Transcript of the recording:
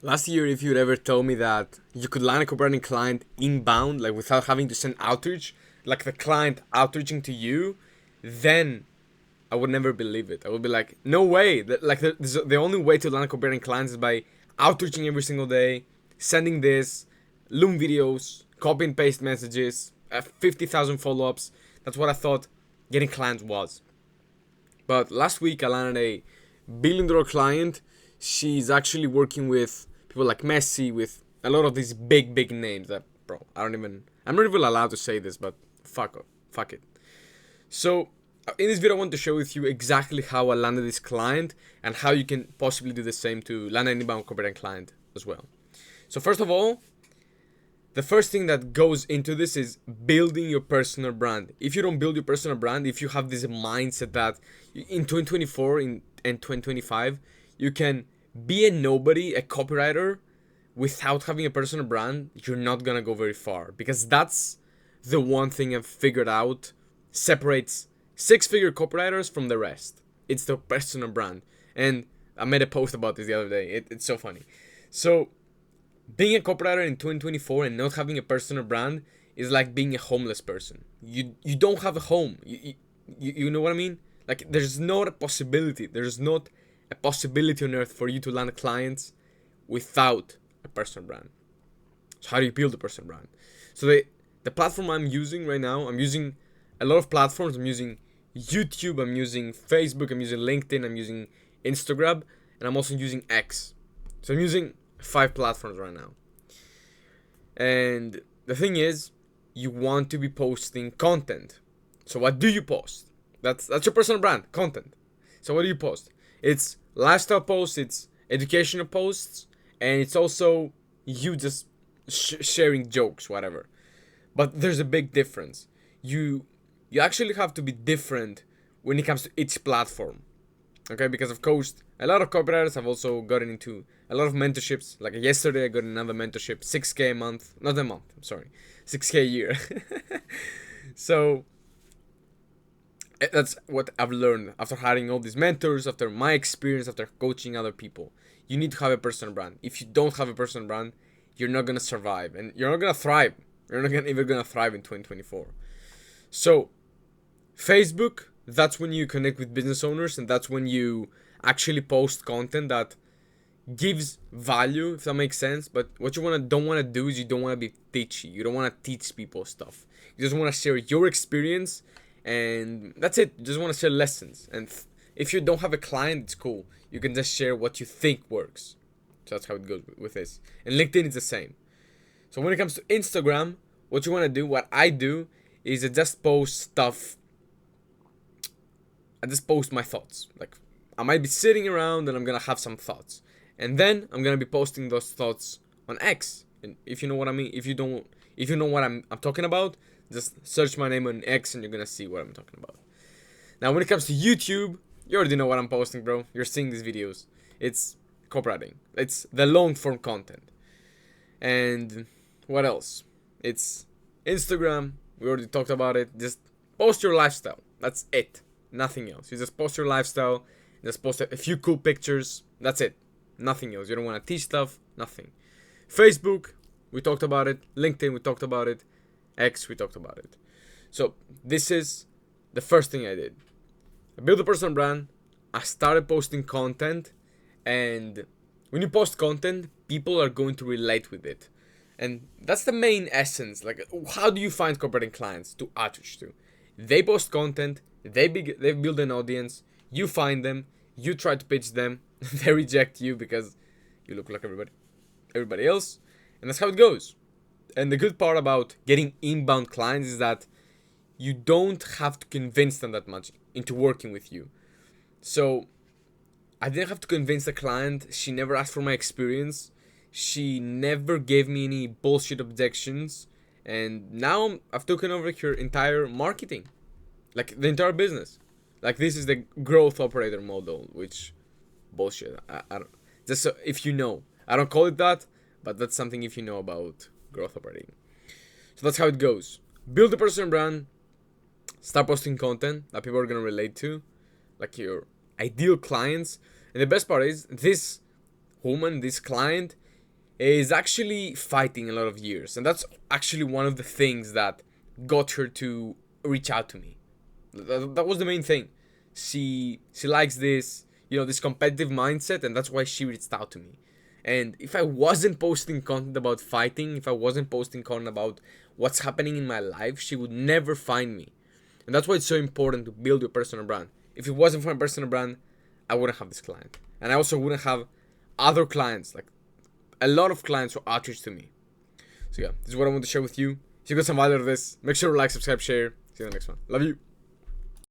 Last year, if you'd ever told me that you could land a copywriting client inbound, like without having to send outreach, like the client outreaching to you, then I would never believe it. I would be like, no way. The only way to land a copywriting clients is by outreaching every single day, sending this, Loom videos, copy and paste messages, 50,000 follow-ups. That's what I thought getting clients was. But last week I landed a billion-dollar client. She's actually working with people like Messi, with a lot of these big names that, bro, I'm not even allowed to say this, but fuck it. So in this video I want to share with you exactly how I landed this client and how you can possibly do the same to land an inbound copywriting client as well. So first of all, the first thing that goes into this is building your personal brand. If you don't build your personal brand, if you have this mindset that in 2024 and 2025, you can be a nobody, a copywriter, without having a personal brand, you're not gonna go very far. Because that's the one thing I've figured out separates six-figure copywriters from the rest. It's the personal brand. And I made a post about this the other day. It's so funny. So being a copywriter in 2024 and not having a personal brand is like being a homeless person. You don't have a home. You know what I mean? Like, there's not a possibility. There's not a possibility on earth for you to land clients without a personal brand. So how do you build a personal brand? So the platform I'm using right now, I'm using a lot of platforms. I'm using YouTube, I'm using Facebook, I'm using LinkedIn, I'm using Instagram, and I'm also using X. So I'm using 5 platforms right now. And the thing is, you want to be posting content. So what do you post? That's your personal brand, content. So what do you post? It's lifestyle posts, it's educational posts, and it's also you just sharing jokes, whatever. But there's a big difference. You actually have to be different when it comes to each platform. Okay, because of course, a lot of copywriters have also gotten into a lot of mentorships. Like yesterday, I got another mentorship, 6K a month, not a month, I'm sorry, 6K a year. So that's what I've learned after hiring all these mentors, after my experience, after coaching other people. You need to have a personal brand. If you don't have a personal brand, you're not gonna survive, and you're not gonna thrive. You're not even gonna thrive in 2024. So Facebook, that's when you connect with business owners, and that's when you actually post content that gives value, if that makes sense. But what you don't want to do is you don't want to be teachy. You don't want to teach people stuff. You just want to share your experience, and that's it. You just want to share lessons. And if you don't have a client, it's cool. You can just share what you think works. So that's how it goes with this. And LinkedIn is the same. So when it comes to Instagram, what you want to do, what I do, is I just post stuff. I just post my thoughts. Like, I might be sitting around and I'm gonna have some thoughts, and then I'm gonna be posting those thoughts on X. And if you know what I mean, if you know what I'm talking about, just search my name on X and you're gonna see what I'm talking about. Now, when it comes to YouTube, you already know what I'm posting, bro. You're seeing these videos. It's copywriting. It's the long form content. And what else? It's Instagram. We already talked about it. Just post your lifestyle. That's it. Nothing else. You just post your lifestyle. Just post a few cool pictures. That's it. Nothing else. You don't want to teach stuff. Nothing. Facebook, we talked about it. LinkedIn, we talked about it. X, we talked about it. So this is the first thing I did. I built a personal brand. I started posting content. And when you post content, people are going to relate with it. And that's the main essence. Like, how do you find copywriting clients to outreach to? They post content. They build an audience. You find them. You try to pitch them. They reject you because you look like everybody else. And that's how it goes. And the good part about getting inbound clients is that you don't have to convince them that much into working with you. So I didn't have to convince the client. She never asked for my experience. She never gave me any bullshit objections. And now I've taken over her entire marketing. Like, the entire business. Like, this is the growth operator model, which bullshit. I don't, just so if you know. I don't call it that, but that's something if you know about growth operating. So that's how it goes. Build a personal brand. Start posting content that people are going to relate to. Like your ideal clients. And the best part is, this woman, this client, is actually fighting a lot of years, and that's actually one of the things that got her to reach out to me. That was the main thing. She likes this, this competitive mindset, and that's why she reached out to me. And if I wasn't posting content about fighting, if I wasn't posting content about what's happening in my life, she would never find me. And that's why it's so important to build your personal brand. If it wasn't for my personal brand, I wouldn't have this client. And I also wouldn't have other clients, like a lot of clients who outreach to me. So yeah, this is what I want to share with you. If you got some value out of this, make sure to like, subscribe, share. See you in the next one. Love you.